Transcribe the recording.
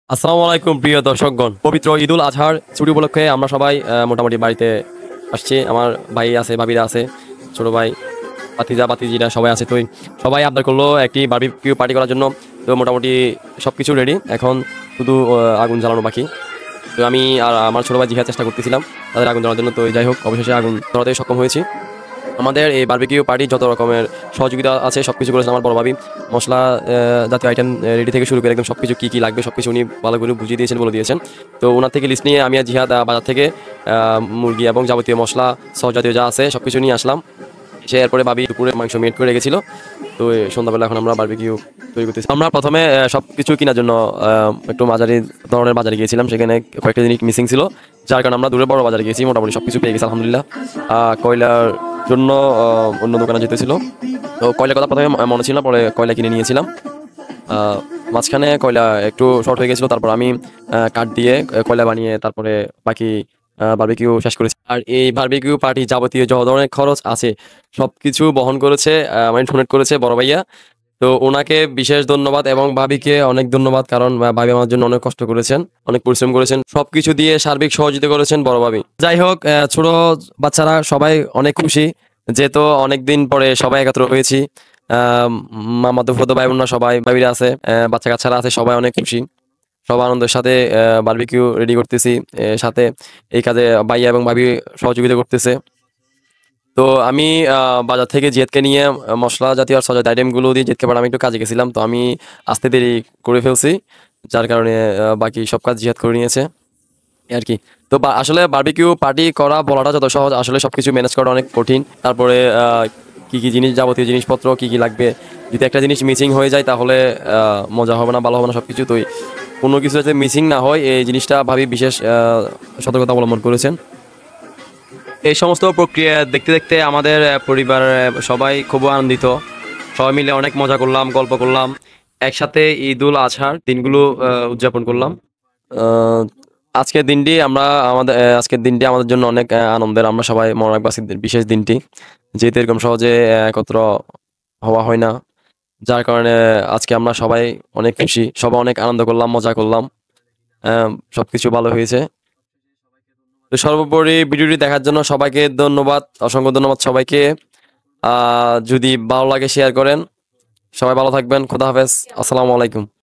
আসসালামু আলাইকুম প্রিয় দর্শকগণ। পবিত্র ঈদুল আজহার ছুটি উপলক্ষে আমরা সবাই মোটামুটি বাড়িতে আসছি। আমার ভাই আছে, ভাবিরা আছে, ছোট ভাই, ভাতিজা ভাতিজিরা সবাই আছে। তো সবাই আবদার করলো একটি বারবিকিউ পার্টি করার জন্য। তো মোটামুটি সবকিছু রেডি, এখন শুধু আগুন জ্বালানো বাকি। তো আমি আর আমার ছোট ভাই জিহাদ চেষ্টা করতেছিলাম তাদের আগুন জ্বালানোর জন্য। তো যাই হোক, অবশেষে আগুন ধরাতে সক্ষম হয়েছি। আমাদের এই বারবিকিউ পার্টি যত রকমের সহযোগিতা আছে সবকিছু করেছেন আমার বড় ভাবি। মশলা জাতীয় আইটেম রেডি থেকে শুরু করে একদম সবকিছু কী কী লাগবে সবকিছু উনি ভালো করে বুঝিয়ে দিয়েছেন, বলে দিয়েছেন। তো ওনার থেকে লিস্ট নিয়ে আমি আর জিহাদ বাজার থেকে মুরগি এবং যাবতীয় মশলা সস জাতীয় যা আছে সবকিছু নিয়ে আসলাম। সে এরপরে ভাবি দুপুরে মাংস মেট করে রেখেছিল। তো সন্ধ্যাবেলা এখন আমরা বারবিকিউ তৈরি করতেছি। আমরা প্রথমে সব কিছু কেনার জন্য একটু মাঝারি ধরনের বাজারে গিয়েছিলাম। সেখানে কয়েকটা জিনিস মিসিং ছিল, যার কারণে আমরা দূরে বড় বাজারে গিয়েছি। মোটামুটি সব কিছু পেয়ে গেছি আলহামদুলিল্লাহ। কয়লার জন্য অন্য দোকানে যেতেছিল। তো কয়লার কথা প্রথমে মনে ছিল না, পরে কয়লা কিনে নিয়েছিলাম। মাঝখানে কয়লা একটু শর্ট হয়ে গেছিলো, তারপর আমি কাঠ দিয়ে কয়লা বানিয়ে তারপরে বাকি বারবিকিউ শেষ করেছি। আর এই বারবিকিউ পার্টি যাবতীয় যত ধরনের খরচ আছে সবকিছু বহন করেছে, মানে ডোনেট করেছে বড় ভাইয়া। তো ওনাকে বিশেষ ধন্যবাদ এবং ভাবিকে অনেক ধন্যবাদ, কারণ ভাবি আমার জন্য অনেক কষ্ট করেছেন, অনেক পরিশ্রম করেছেন, সবকিছু দিয়ে সার্বিক সহযোগিতা করেছেন বড় ভাবি। যাই হোক, ছোট বাচ্চারা সবাই অনেক খুশি, যেহেতু অনেকদিন পরে সবাই একত্র হয়েছি। মামাতো ফুফাতো ভাই বোনরা সবাই, ভাবিরা আছে, বাচ্চা কাচ্চারা আছে, সবাই অনেক খুশি। সব আনন্দের সাথে বারবিকিউ রেডি করতেছি। সাথে এই কাজে ভাইয়া এবং ভাবি সহযোগিতা করতেছে। তো আমি বাজার থেকে জিয়াদকে নিয়ে মশলা জাতীয় আর সজাত আইটেমগুলো দিয়ে জিয়াদকে পাঠাম। আমি একটু কাজে গেছিলাম, তো আমি আসতে দেরি করে ফেলছি, যার কারণে বাকি সব কাজ জিহাদ করে নিয়েছে এই আর কি। তো আসলে বারবিকিউ পার্টি করা বলাটা যত সহজ, আসলে সবকিছু ম্যানেজ করা অনেক কঠিন। তারপরে কি কি জিনিস, যাবতীয় জিনিসপত্র কি কি লাগবে, যদি একটা জিনিস মিসিং হয়ে যায় তাহলে মজা হবে না, ভালো হবে না সবকিছু। তো কোনো কিছু যাতে মিসিং না হয় এই জিনিসটা ভাবি বিশেষ সতর্কতা অবলম্বন করেছেন। এই সমস্ত প্রক্রিয়া দেখতে দেখতে আমাদের পরিবারের সবাই খুব আনন্দিত। সবাই মিলে অনেক মজা করলাম, গল্প করলাম, একসাথে ঈদুল আজহার দিনগুলো উদযাপন করলাম। আহ, আজকের দিনটি আমাদের জন্য অনেক আনন্দের। আমরা সবাই মনে রাখবো আজকের বিশেষ দিনটি, যেহেতু এরকম সহজে একত্র হওয়া হয় না, যার কারণে আজকে আমরা সবাই অনেক খুশি, সবাই অনেক আনন্দ করলাম, মজা করলাম। সবকিছু ভালো হয়েছে। তো সর্বোপরি ভিডিওটি দেখার জন্য সবাইকে ধন্যবাদ, অসংখ্য ধন্যবাদ সবাইকে। যদি ভালো লাগে শেয়ার করেন। সবাই ভালো থাকবেন, খোদা হাফেজ, আসসালামু আলাইকুম।